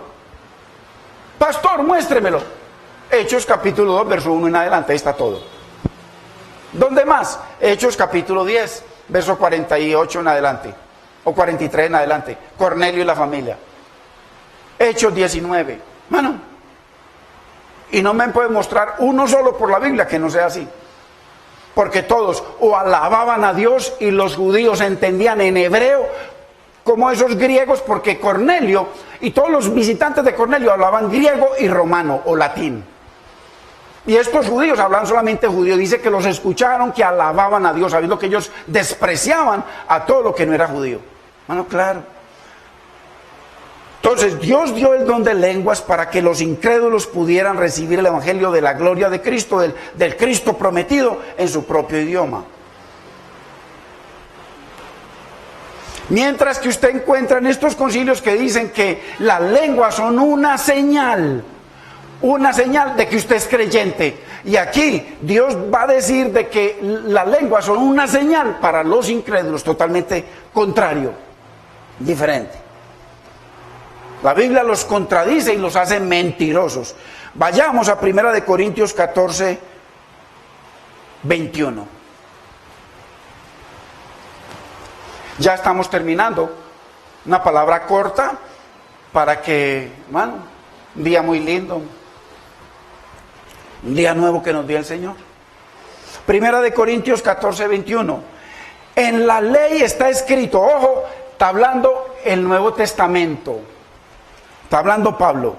Pastor, muéstremelo. Hechos capítulo 2, verso 1 en adelante, ahí está todo. ¿Dónde más? Hechos capítulo 10, verso 48 en adelante, o 43 en adelante, Cornelio y la familia. Hechos 19, mano, y no me puede mostrar uno solo por la Biblia que no sea así. Porque todos o alababan a Dios y los judíos entendían en hebreo como esos griegos, porque Cornelio y todos los visitantes de Cornelio hablaban griego y romano o latín. Y estos judíos hablaban solamente judío. Dice que los escucharon que alababan a Dios, sabiendo que ellos despreciaban a todo lo que no era judío. Bueno, claro. Entonces Dios dio el don de lenguas para que los incrédulos pudieran recibir el evangelio de la gloria de Cristo, del Cristo prometido en su propio idioma. Mientras que usted encuentra en estos concilios que dicen que las lenguas son una señal de que usted es creyente. Y aquí Dios va a decir de que las lenguas son una señal para los incrédulos, totalmente contrario, diferente. La Biblia los contradice y los hace mentirosos. Vayamos a 1 Corintios 14, 21. Ya estamos terminando. Una palabra corta para que, hermano, un día muy lindo, un día nuevo que nos dio el Señor. 1 Corintios 14, 21. En la ley está escrito, ojo, está hablando el Nuevo Testamento. Está hablando Pablo.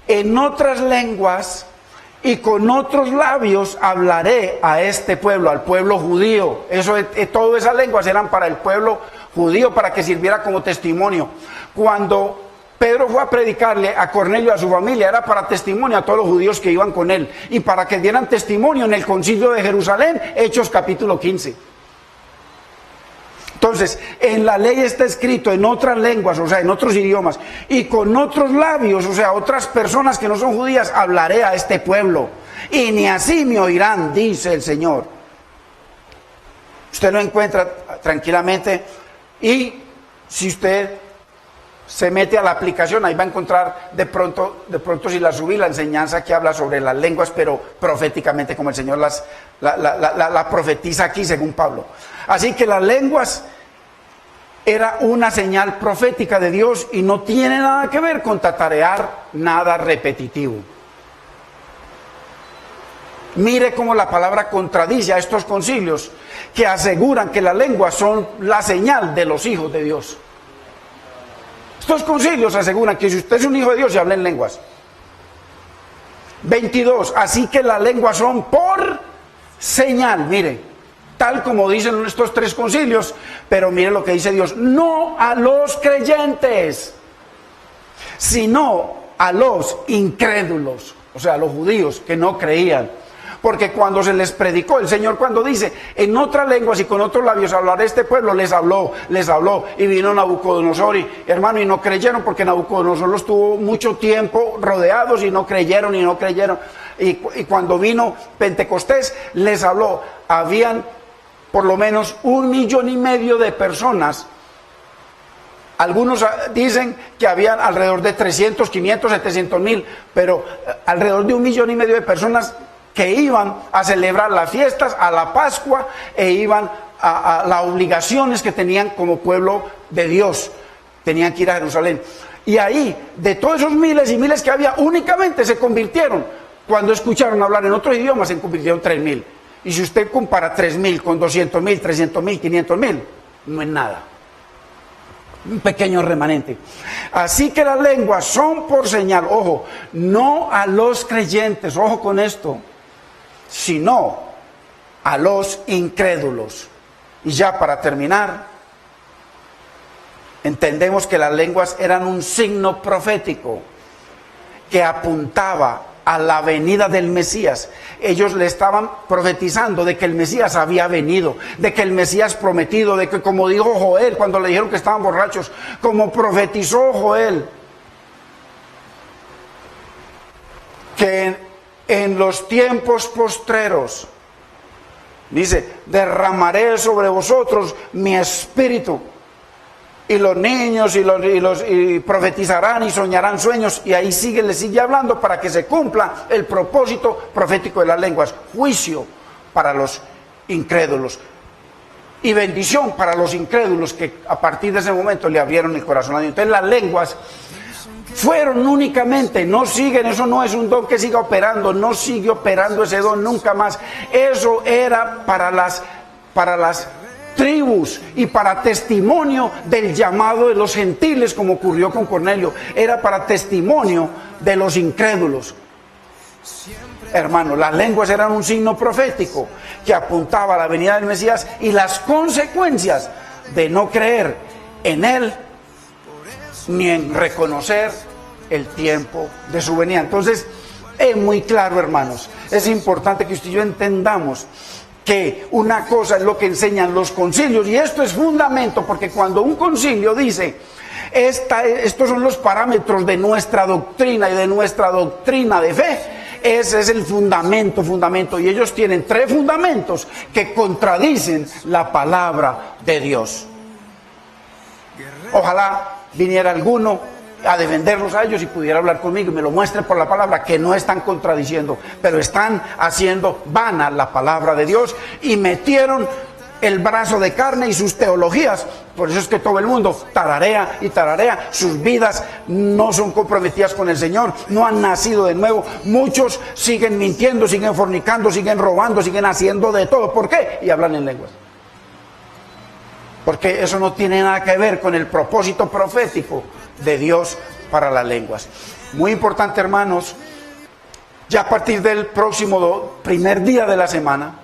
En otras lenguas y con otros labios hablaré a este pueblo, al pueblo judío. Todas esas lenguas eran para el pueblo judío, para que sirviera como testimonio. Cuando Pedro fue a predicarle a Cornelio y a su familia, era para testimonio a todos los judíos que iban con él. Y para que dieran testimonio en el concilio de Jerusalén, Hechos capítulo 15. Entonces, en la ley está escrito en otras lenguas, o sea, en otros idiomas, y con otros labios, o sea, otras personas que no son judías, hablaré a este pueblo, y ni así me oirán, dice el Señor. Usted lo encuentra tranquilamente, y si usted se mete a la aplicación, ahí va a encontrar de pronto si la subí, la enseñanza que habla sobre las lenguas, pero proféticamente, como el Señor la profetiza aquí, según Pablo. Así que las lenguas era una señal profética de Dios y no tiene nada que ver con tatarear nada repetitivo. Mire cómo la palabra contradice a estos concilios que aseguran que las lenguas son la señal de los hijos de Dios. Estos concilios aseguran que si usted es un hijo de Dios, se habla en lenguas. 22. Así que las lenguas son por señal, mire. Tal como dicen estos tres concilios, pero mire lo que dice Dios, no a los creyentes, sino a los incrédulos, o sea, a los judíos que no creían. Porque cuando se les predicó, el Señor cuando dice, en otras lenguas y con otros labios hablaré a este pueblo, les habló, y vino Nabucodonosor, y hermano, y no creyeron, porque Nabucodonosor los tuvo mucho tiempo rodeados y no creyeron. Y cuando vino Pentecostés, les habló, habían por lo menos 1,5 millones de personas. Algunos dicen que habían alrededor de 300, 500, 700 mil, pero alrededor de 1,5 millones de personas que iban a celebrar las fiestas, a la Pascua, e iban a las obligaciones que tenían como pueblo de Dios. Tenían que ir a Jerusalén. Y ahí, de todos esos miles y miles que había, únicamente se convirtieron, cuando escucharon hablar en otros idiomas, se convirtieron 3,000. Y si usted compara 3,000 con 200,000, 300,000, 500,000, no es nada. Un pequeño remanente. Así que las lenguas son por señal, ojo, no a los creyentes, ojo con esto, sino a los incrédulos. Y ya para terminar, entendemos que las lenguas eran un signo profético que apuntaba a la venida del Mesías. Ellos le estaban profetizando de que el Mesías había venido, de que el Mesías prometido, de que, como dijo Joel cuando le dijeron que estaban borrachos, como profetizó Joel, que en los tiempos postreros, dice, derramaré sobre vosotros mi espíritu. y los niños y profetizarán y soñarán sueños, y ahí le sigue hablando para que se cumpla el propósito profético de las lenguas: juicio para los incrédulos y bendición para los incrédulos que a partir de ese momento le abrieron el corazón a Dios. Entonces las lenguas fueron únicamente, no siguen, eso no es un don que siga operando, no sigue operando ese don nunca más. Eso era para las tribus y para testimonio del llamado de los gentiles, como ocurrió con Cornelio. Era para testimonio de los incrédulos. Hermano, las lenguas eran un signo profético que apuntaba a la venida del Mesías y las consecuencias de no creer en él ni en reconocer el tiempo de su venida. Entonces, es muy claro, hermanos, es importante que usted y yo entendamos que una cosa es lo que enseñan los concilios, y esto es fundamento, porque cuando un concilio dice: estos son los parámetros de nuestra doctrina y de nuestra doctrina de fe, ese es el fundamento, y ellos tienen 3 fundamentos que contradicen la palabra de Dios. Ojalá viniera alguno a defenderlos a ellos y pudiera hablar conmigo y me lo muestre por la palabra, que no están contradiciendo, pero están haciendo vana la palabra de Dios y metieron el brazo de carne y sus teologías. Por eso es que todo el mundo tararea y tararea. Sus vidas no son comprometidas con el Señor, no han nacido de nuevo. Muchos siguen mintiendo, siguen fornicando, siguen robando, siguen haciendo de todo. ¿Por qué? Y hablan en lenguas. Porque eso no tiene nada que ver con el propósito profético de Dios para las lenguas. Muy importante, hermanos, ya a partir del próximo primer día de la semana,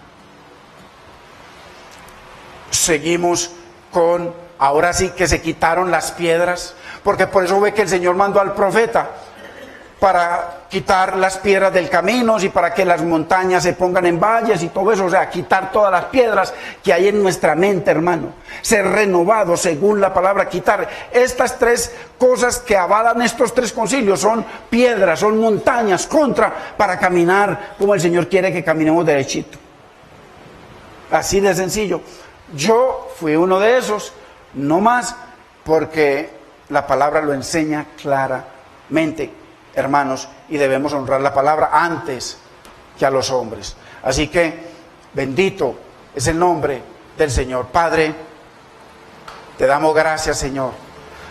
seguimos con, ahora sí que se quitaron las piedras, porque por eso ve que el Señor mandó al profeta para quitar las piedras del camino y para que las montañas se pongan en valles y todo eso, o sea, quitar todas las piedras que hay en nuestra mente, hermano, ser renovado según la palabra, quitar estas 3 cosas que avalan estos 3 concilios, son piedras, son montañas para caminar como el Señor quiere que caminemos derechito, así de sencillo. Yo fui uno de esos, no más, porque la palabra lo enseña claramente, hermanos, y debemos honrar la palabra antes que a los hombres. Así que bendito es el nombre del Señor. Padre, te damos gracias, Señor.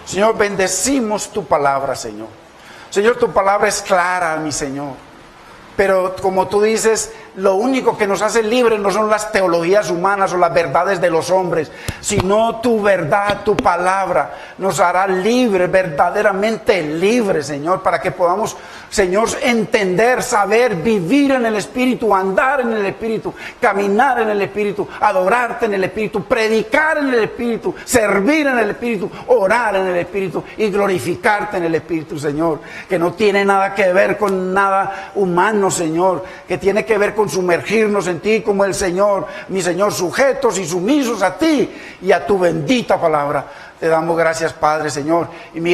Señor, bendecimos tu palabra, Señor. Señor, tu palabra es clara, mi Señor. Pero como tú dices, lo único que nos hace libres no son las teologías humanas o las verdades de los hombres, sino tu verdad, tu palabra nos hará libres, verdaderamente libres, Señor, para que podamos, Señor, entender, saber, vivir en el Espíritu, andar en el Espíritu, caminar en el Espíritu, adorarte en el Espíritu, predicar en el Espíritu, servir en el Espíritu, orar en el Espíritu y glorificarte en el Espíritu, Señor, que no tiene nada que ver con nada humano, Señor, que tiene que ver con sumergirnos en ti como el Señor, mi Señor, sujetos y sumisos a ti y a tu bendita palabra. Te damos gracias, Padre, Señor, y mira